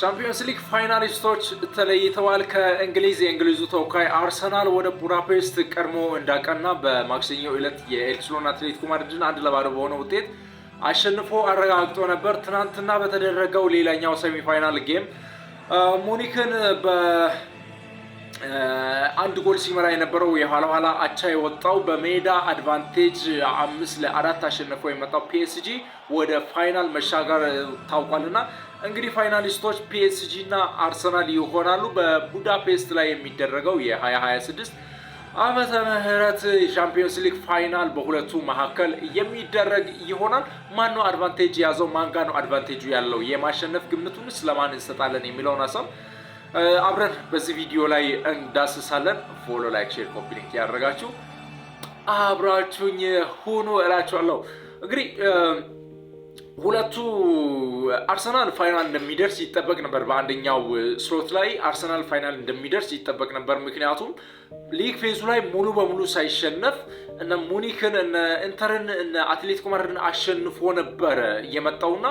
ሻምፒዮንስ ሊግ ፋይናሊስቶች ተለይተዋል። ከእንግሊዙ ተወካይ አርሰናል ወደ ቡዳፔስት ቀድሞ እንዳቀና በማክሰኞ ዕለት የኤልችሎን አትሌቲኮ ማድሪድን 1-0 በሆነ ውጤት አሸንፎ አረጋግጦ ነበር። ትናንትና በተደረገው ሌላኛው ሴሚፋይናል ጌም ሙኒክን አንድ ጎል ሲመራ የነበረው የኋላ አቻ የወጣው በሜዳ አድቫንቴጅ 5-4 አሸንፎ የመጣው ፒኤስጂ ወደ ፋይናል መሻገር ታውቋልና እንግዲህ ፋይናሊስቶች ፒኤስጂ እና አርሰናል ይሆናሉ። በቡዳፔስት ላይ የሚደረገው የ2026 ዓመተ ምህረት ሻምፒዮንስ ሊግ ፋይናል በሁለቱ መካከል የሚደረግ ይሆናል። ማን ነው አድቫንቴጅ ያዘው? ማን ጋር ነው አድቫንቴጁ ያለው? የማሸነፍ ግምቱንስ ለማን እንሰጣለን የሚለውን ሀሳብ አብረን በዚህ ቪዲዮ ላይ እንዳስሳለን። ፎሎ፣ ላይክ፣ ሼር፣ ኮፒ ሊንክ ያደረጋችሁ አብራችሁኝ ሁኑ እላችኋለሁ። እንግዲህ ሁለቱ አርሰናል ፋይናል እንደሚደርስ ይጠበቅ ነበር። በአንደኛው ስሎት ላይ አርሰናል ፋይናል እንደሚደርስ ይጠበቅ ነበር። ምክንያቱም ሊግ ፌዙ ላይ ሙሉ በሙሉ ሳይሸነፍ እነ ሙኒክን እነ ኢንተርን እነ አትሌቲኮ ማድሪድን አሸንፎ ነበረ የመጣውና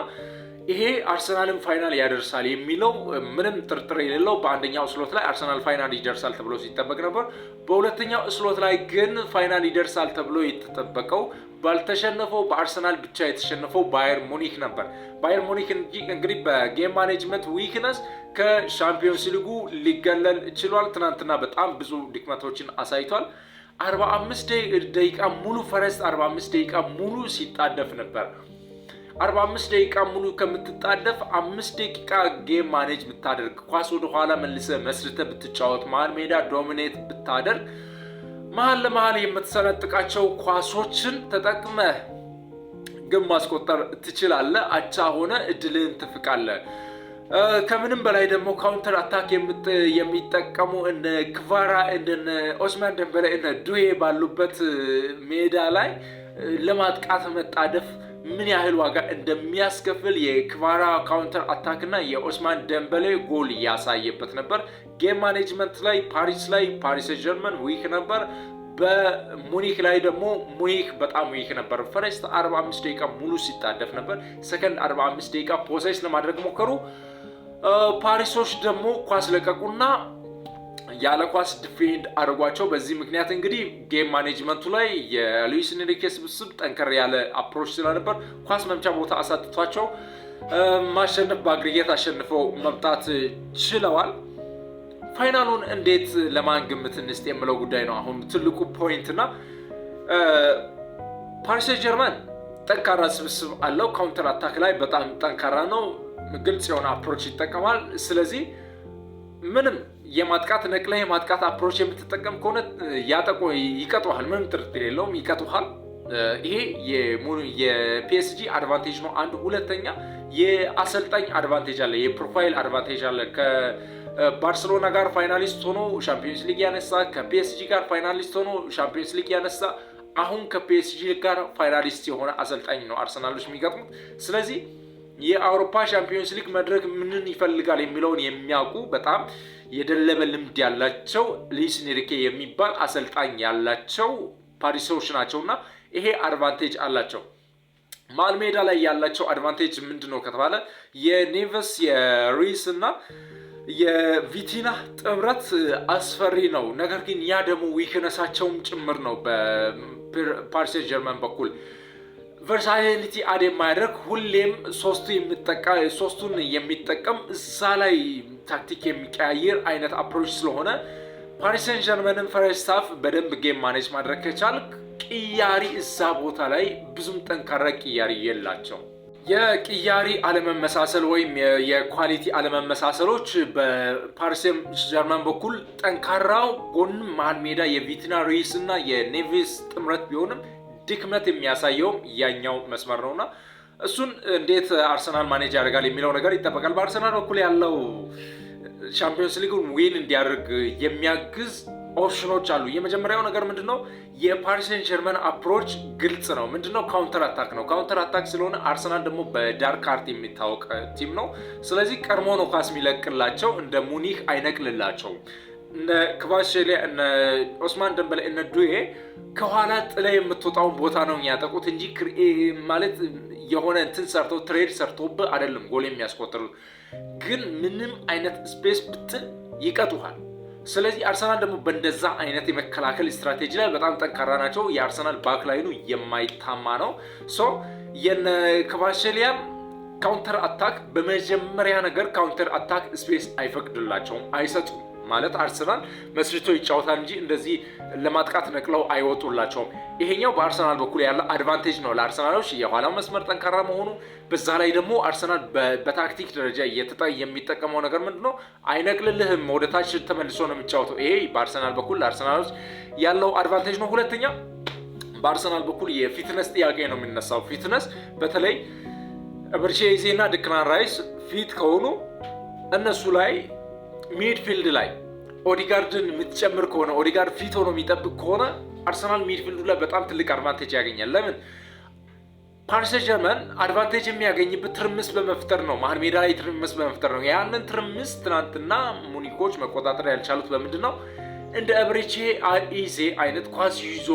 ይሄ አርሰናልን ፋይናል ያደርሳል የሚለው ምንም ጥርጥር የሌለው በአንደኛው ስሎት ላይ አርሰናል ፋይናል ይደርሳል ተብሎ ሲጠበቅ ነበር። በሁለተኛው ስሎት ላይ ግን ፋይናል ይደርሳል ተብሎ የተጠበቀው ባልተሸነፈው በአርሰናል ብቻ የተሸነፈው ባየር ሙኒክ ነበር። ባየር ሙኒክ እንግዲህ በጌም ማኔጅመንት ዊክነስ ከሻምፒዮንስ ሊጉ ሊገለል ችሏል። ትናንትና በጣም ብዙ ድክመቶችን አሳይቷል። 45 ደቂቃ ሙሉ ፈረስት 45 ደቂቃ ሙሉ ሲጣደፍ ነበር። 45 ደቂቃ ሙሉ ከምትጣደፍ 5 ደቂቃ ጌም ማኔጅ ብታደርግ፣ ኳስ ወደ ኋላ መልሰ መስርተ ብትጫወት፣ መሀል ሜዳ ዶሚኔት ብታደርግ፣ መሀል ለመሀል የምትሰነጥቃቸው ኳሶችን ተጠቅመ ግን ማስቆጠር ትችላለህ። አቻ ሆነ እድልህን ትፍቃለህ። ከምንም በላይ ደግሞ ካውንተር አታክ የሚጠቀሙ እነ ክቫራ እነ ኦስማን ደምበሌ እነ ዱዌ ባሉበት ሜዳ ላይ ለማጥቃት መጣደፍ ምን ያህል ዋጋ እንደሚያስከፍል የክቫራ ካውንተር አታክ እና የኦስማን ደምበሌ ጎል ያሳየበት ነበር። ጌም ማኔጅመንት ላይ ፓሪስ ጀርመን ዊክ ነበር። በሙኒክ ላይ ደግሞ ሙኒክ በጣም ዊክ ነበር። ፈረስት 45 ደቂቃ ሙሉ ሲጣደፍ ነበር። ሰከንድ 45 ደቂቃ ፖሴስ ለማድረግ ሞከሩ። ፓሪሶች ደግሞ ኳስ ለቀቁና ያለ ኳስ ዲፌንድ አድርጓቸው። በዚህ ምክንያት እንግዲህ ጌም ማኔጅመንቱ ላይ የሉዊስ ኤንሪኬ ስብስብ ጠንከር ያለ አፕሮች ስለነበር ኳስ መምቻ ቦታ አሳጥቷቸው ማሸነፍ በአግሪጌት አሸንፈው መምጣት ችለዋል። ፋይናሉን እንዴት ለማን ግምት እንስጥ የምለው ጉዳይ ነው አሁን ትልቁ ፖይንት እና ፓሪስ ጀርመን ጠንካራ ስብስብ አለው። ካውንተር አታክ ላይ በጣም ጠንካራ ነው። ግልጽ የሆነ አፕሮች ይጠቀማል። ስለዚህ ምንም የማጥቃት ነቅለ የማጥቃት አፕሮች የምትጠቀም ከሆነ ይቀጡሃል። ምንም ጥርጥር የለውም፣ ይቀጡሃል። ይሄ የፒኤስጂ አድቫንቴጅ ነው አንዱ። ሁለተኛ የአሰልጣኝ አድቫንቴጅ አለ፣ የፕሮፋይል አድቫንቴጅ አለ። ከባርሴሎና ጋር ፋይናሊስት ሆኖ ሻምፒዮንስ ሊግ ያነሳ፣ ከፒኤስጂ ጋር ፋይናሊስት ሆኖ ሻምፒዮንስ ሊግ ያነሳ፣ አሁን ከፒኤስጂ ጋር ፋይናሊስት የሆነ አሰልጣኝ ነው አርሰናሎች የሚገጥሙት። ስለዚህ የአውሮፓ ሻምፒዮንስ ሊግ መድረክ ምንን ይፈልጋል የሚለውን የሚያውቁ በጣም የደለበ ልምድ ያላቸው ሉዊስ ኤንሪኬ የሚባል አሰልጣኝ ያላቸው ፓሪሶች ናቸውና ይሄ አድቫንቴጅ አላቸው። መሀል ሜዳ ላይ ያላቸው አድቫንቴጅ ምንድነው ከተባለ የኔቨስ የሩይስ እና የቪቲና ጥምረት አስፈሪ ነው። ነገር ግን ያ ደግሞ ዊክነሳቸውም ጭምር ነው። በፓሪስ ጀርመን በኩል ቨርሳቲሊቲ አድ የማያደርግ ሁሌም ሶስቱን የሚጠቀም እዛ ላይ ታክቲክ የሚቀያየር አይነት አፕሮች ስለሆነ ፓሪስ ሰን ጀርመንን ፈርስት ሃፍ በደንብ ጌም ማኔጅ ማድረግ ከቻል ቅያሪ እዛ ቦታ ላይ ብዙም ጠንካራ ቅያሪ የላቸው። የቅያሪ አለመመሳሰል ወይም የኳሊቲ አለመመሳሰሎች በፓሪስ ሰን ጀርመን በኩል ጠንካራው ጎን መሀል ሜዳ የቪቲና ሩይስ እና የኔቬስ ጥምረት ቢሆንም ድክመት የሚያሳየውም ያኛው መስመር ነውና እሱን እንዴት አርሰናል ማኔጅ ያደርጋል የሚለው ነገር ይጠበቃል። በአርሰናል በኩል ያለው ሻምፒዮንስ ሊጉን ዊን እንዲያደርግ የሚያግዝ ኦፕሽኖች አሉ። የመጀመሪያው ነገር ምንድነው? የፓሪስ ሰን ጀርመን አፕሮች ግልጽ ነው። ምንድነው? ካውንተር አታክ ነው። ካውንተር አታክ ስለሆነ አርሰናል ደግሞ በዳርክ አርት የሚታወቅ ቲም ነው። ስለዚህ ቀድሞ ነው ኳስ የሚለቅላቸው፣ እንደ ሙኒክ አይነቅልላቸው። እነ ክቫራትስኬሊያ እነ ኦስማን ደምበሌ እነ ዱዌ ከኋላ ጥላ የምትወጣውን ቦታ ነው የሚያጠቁት እንጂ ማለት የሆነ እንትን ሰርተው ትሬድ ሰርተውብህ አይደለም ጎል የሚያስቆጥሩት። ግን ምንም አይነት ስፔስ ብትል ይቀጡሃል። ስለዚህ አርሰናል ደግሞ በእንደዛ አይነት የመከላከል ስትራቴጂ ላይ በጣም ጠንካራ ናቸው። የአርሰናል ባክላይኑ የማይታማ ነው። ሶ የነ ክቫራትስኬሊያ ካውንተር አታክ በመጀመሪያ ነገር ካውንተር አታክ ስፔስ አይፈቅድላቸውም፣ አይሰጡም። ማለት አርሰናል መስርቶ ይጫወታል እንጂ እንደዚህ ለማጥቃት ነቅለው አይወጡላቸውም። ይሄኛው በአርሰናል በኩል ያለ አድቫንቴጅ ነው ለአርሰናሎች፣ የኋላው መስመር ጠንካራ መሆኑ። በዛ ላይ ደግሞ አርሰናል በታክቲክ ደረጃ የሚጠቀመው ነገር ምንድነው? አይነቅልልህም፣ ወደታች ተመልሶ ነው የሚጫወተው። ይሄ በአርሰናል በኩል ለአርሰናሎች ያለው አድቫንቴጅ ነው። ሁለተኛ በአርሰናል በኩል የፊትነስ ጥያቄ ነው የሚነሳው። ፊትነስ በተለይ ኤቤሬቺ ኤዜ እና ዲክላን ራይስ ፊት ከሆኑ እነሱ ላይ ሚድፊልድ ላይ ኦዲጋርድን የምትጨምር ከሆነ ኦዲጋርድ ፊት ሆኖ የሚጠብቅ ከሆነ አርሰናል ሚድፊልዱ ላይ በጣም ትልቅ አድቫንቴጅ ያገኛል። ለምን? ፓሪስ ሰን ዠርመን አድቫንቴጅ የሚያገኝበት ትርምስ በመፍጠር ነው። መሀል ሜዳ ላይ ትርምስ በመፍጠር ነው። ያንን ትርምስ ትናንትና ሙኒኮች መቆጣጠር ያልቻሉት በምንድን ነው? እንደ ኤቤሬቺ ኤዜ አይነት ኳስ ይዞ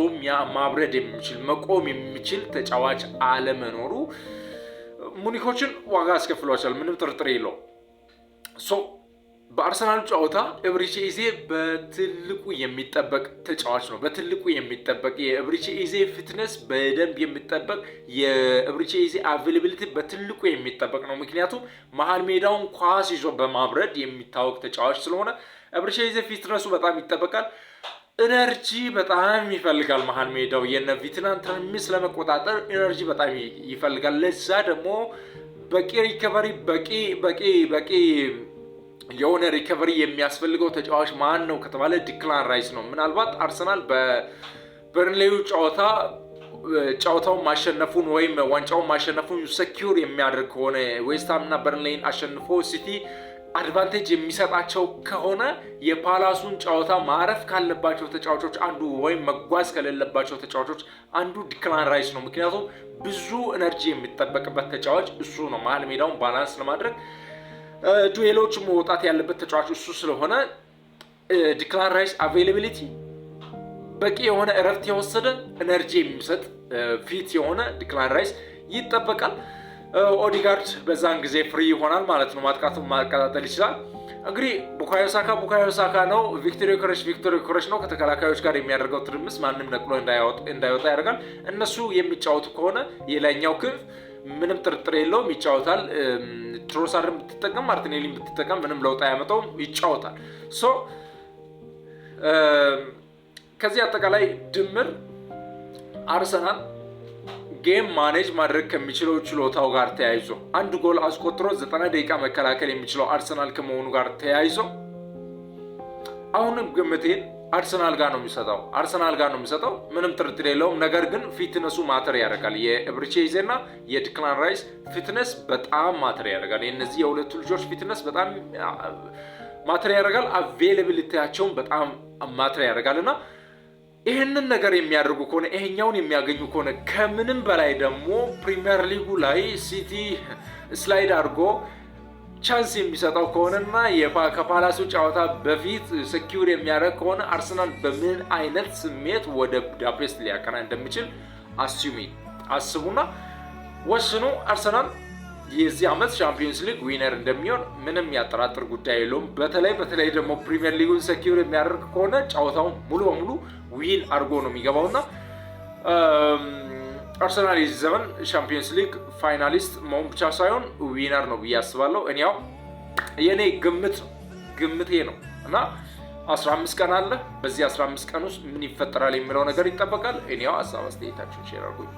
ማብረድ የሚችል መቆም የሚችል ተጫዋች አለመኖሩ ሙኒኮችን ዋጋ አስከፍሏቸዋል። ምንም ጥርጥር የለው። በአርሰናል ጨዋታ ኤቤሬቺ ኤዜ በትልቁ የሚጠበቅ ተጫዋች ነው። በትልቁ የሚጠበቅ የኤቤሬቺ ኤዜ ፊትነስ በደንብ የሚጠበቅ የኤቤሬቺ ኤዜ አቬይላቢሊቲ በትልቁ የሚጠበቅ ነው። ምክንያቱም መሀል ሜዳውን ኳስ ይዞ በማብረድ የሚታወቅ ተጫዋች ስለሆነ ኤቤሬቺ ኤዜ ፊትነሱ በጣም ይጠበቃል። ኢነርጂ በጣም ይፈልጋል። መሀል ሜዳው የነ ቪትናን ትርምስ ለመቆጣጠር ኢነርጂ በጣም ይፈልጋል። ለዛ ደግሞ በቂ ሪከቨሪ በቂ የሆነ ሪከቨሪ የሚያስፈልገው ተጫዋች ማን ነው ከተባለ ዲክላን ራይስ ነው። ምናልባት አርሰናል በበርንሌው ጨዋታውን ማሸነፉን ወይም ዋንጫውን ማሸነፉን ሰኪዩር የሚያደርግ ከሆነ ዌስትሃም እና በርንሌይን አሸንፎ ሲቲ አድቫንቴጅ የሚሰጣቸው ከሆነ የፓላሱን ጨዋታ ማረፍ ካለባቸው ተጫዋቾች አንዱ ወይም መጓዝ ከሌለባቸው ተጫዋቾች አንዱ ዲክላን ራይስ ነው። ምክንያቱም ብዙ ኤነርጂ የሚጠበቅበት ተጫዋች እሱ ነው። መሀል ሜዳውን ባላንስ ለማድረግ ዱዌሎች መውጣት ያለበት ተጫዋች እሱ ስለሆነ ዲክላን ራይስ አቬይላቢሊቲ በቂ የሆነ እረፍት የወሰደ ኤነርጂ የሚሰጥ ፊት የሆነ ዲክላን ራይስ ይጠበቃል። ኦዲጋርድ በዛን ጊዜ ፍሪ ይሆናል ማለት ነው። ማጥቃቱን ማቀጣጠል ይችላል። እንግዲህ ቡካዮ ሳካ ነው። ቪክቶር ዮከረስ ነው። ከተከላካዮች ጋር የሚያደርገው ትርምስ ማንም ነቅሎ እንዳይወጣ ያደርጋል። እነሱ የሚጫወቱ ከሆነ የላይኛው ክንፍ ምንም ጥርጥር የለውም ይጫወታል። ትሮሳርድን ብትጠቀም ማርቲኔሊን ብትጠቀም ምንም ለውጥ አያመጣውም፣ ይጫወታል። ከዚህ አጠቃላይ ድምር አርሰናል ጌም ማኔጅ ማድረግ ከሚችለው ችሎታው ጋር ተያይዞ አንድ ጎል አስቆጥሮ 90 ደቂቃ መከላከል የሚችለው አርሰናል ከመሆኑ ጋር ተያይዞ አሁንም ግምቴን አርሰናል ጋር ነው የሚሰጠው። ምንም ጥርጥር የለውም። ነገር ግን ፊትነሱ ማተር ያደርጋል። የኤቤሬቺ ኤዜ እና የዲክላን ራይስ ፊትነስ በጣም ማተር ያደርጋል። የነዚህ የሁለቱ ልጆች ፊትነስ በጣም ማተር ያደርጋል። አቬይላቢሊቲያቸውን በጣም ማተር ያደርጋል እና ይህንን ነገር የሚያደርጉ ከሆነ ይሄኛውን የሚያገኙ ከሆነ ከምንም በላይ ደግሞ ፕሪሚየር ሊጉ ላይ ሲቲ ስላይድ አድርጎ ቻንስ የሚሰጠው ከሆነና ከፓላሱ ጨዋታ በፊት ሰኪዩር የሚያደርግ ከሆነ አርሰናል በምን አይነት ስሜት ወደ ቡዳፔስት ሊያቀና እንደሚችል አስቡና ወስኑ። አርሰናል የዚህ ዓመት ቻምፒየንስ ሊግ ዊነር እንደሚሆን ምንም ያጠራጥር ጉዳይ የለውም። በተለይ ደግሞ ፕሪሚየር ሊጉን ሰኪዩር የሚያደርግ ከሆነ ጨዋታውን ሙሉ በሙሉ ዊን አድርጎ ነው የሚገባውና አርሰናል የዚህ ዘመን ቻምፒየንስ ሊግ ፋይናሊስት መሆን ብቻ ሳይሆን ዊነር ነው ብዬ አስባለሁ። እኔው የኔ ግምቴ ነው እና 15 ቀን አለ። በዚህ 15 ቀን ውስጥ ምን ይፈጠራል የሚለው ነገር ይጠበቃል። እኔው ሀሳብ አስተያየታችሁን ሼር አድርጉኝ።